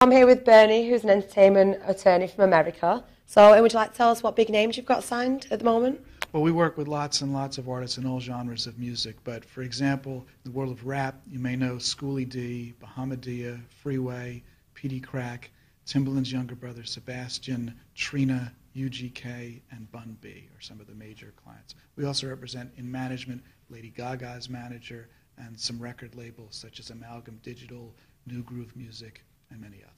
I'm here with Bernie, who's an entertainment attorney from America. So, and would you like to tell us what big names you've got signed at the moment? Well, we work with lots and lots of artists in all genres of music. But, for example, in the world of rap, you may know Schoolie D, Bahamadia, Freeway, P.D. Crack, Timbaland's younger brother Sebastian, Trina, UGK, and Bun B are some of the major clients. We also represent in management Lady Gaga's manager and some record labels such as Amalgam Digital, New Groove Music, and many others.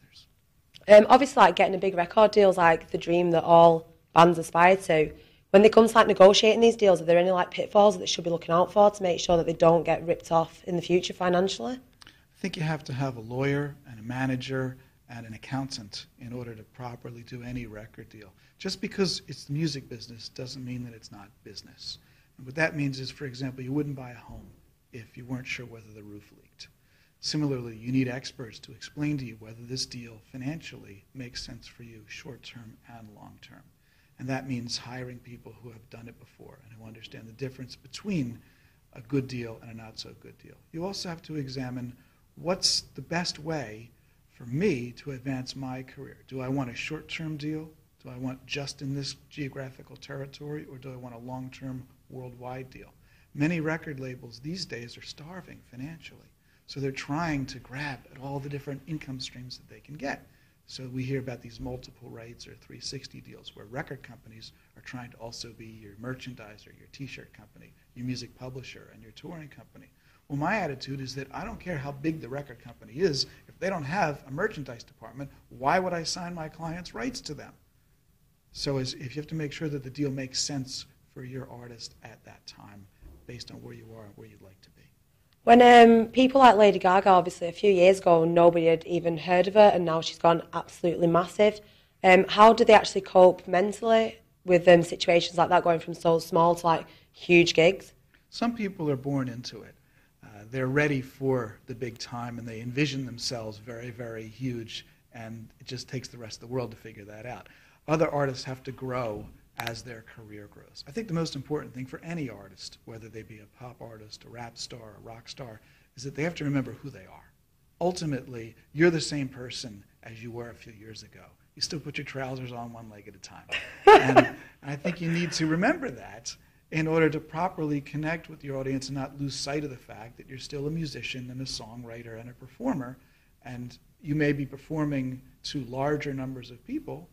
Obviously, like getting a big record deal is like the dream that all bands aspire to. When they come to like negotiating these deals, are there any like pitfalls that they should be looking out for to make sure that they don't get ripped off in the future financially? I think you have to have a lawyer and a manager and an accountant in order to properly do any record deal. Just because it's the music business doesn't mean that it's not business. And what that means is, for example, you wouldn't buy a home if you weren't sure whether the roof leaked. Similarly, you need experts to explain to you whether this deal financially makes sense for you short-term and long-term. And that means hiring people who have done it before and who understand the difference between a good deal and a not-so-good deal. You also have to examine what's the best way for me to advance my career. Do I want a short-term deal? Do I want just in this geographical territory? Or do I want a long-term worldwide deal? Many record labels these days are starving financially. So they're trying to grab at all the different income streams that they can get. So we hear about these multiple rights or 360 deals where record companies are trying to also be your merchandiser, your t-shirt company, your music publisher, and your touring company. Well, my attitude is that I don't care how big the record company is. If they don't have a merchandise department, why would I sign my clients' rights to them? So if you have to make sure that the deal makes sense for your artist at that time based on where you are and where you'd like to be. When people like Lady Gaga, obviously a few years ago, nobody had even heard of her, and now she's gone absolutely massive. How do they actually cope mentally with situations like that, going from so small to like huge gigs? Some people are born into it. They're ready for the big time, and they envision themselves very, very huge, and it just takes the rest of the world to figure that out. Other artists have to grow as their career grows. I think the most important thing for any artist, whether they be a pop artist, a rap star, a rock star, is that they have to remember who they are. Ultimately, you're the same person as you were a few years ago. You still put your trousers on one leg at a time. And I think you need to remember that in order to properly connect with your audience and not lose sight of the fact that you're still a musician and a songwriter and a performer, and you may be performing to larger numbers of people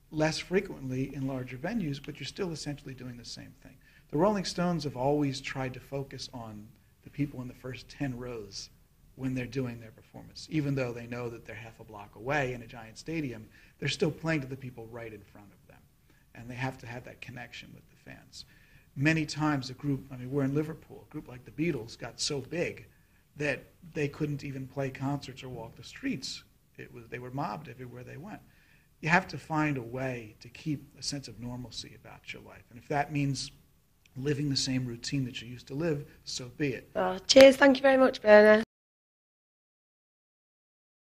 less frequently in larger venues, but you're still essentially doing the same thing. The Rolling Stones have always tried to focus on the people in the first 10 rows when they're doing their performance. Even though they know that they're half a block away in a giant stadium, they're still playing to the people right in front of them. And they have to have that connection with the fans. Many times a group, we're in Liverpool, a group like the Beatles got so big that they couldn't even play concerts or walk the streets. They were mobbed everywhere they went. You have to find a way to keep a sense of normalcy about your life. And if that means living the same routine that you used to live, so be it. Cheers. Thank you very much, Bernard.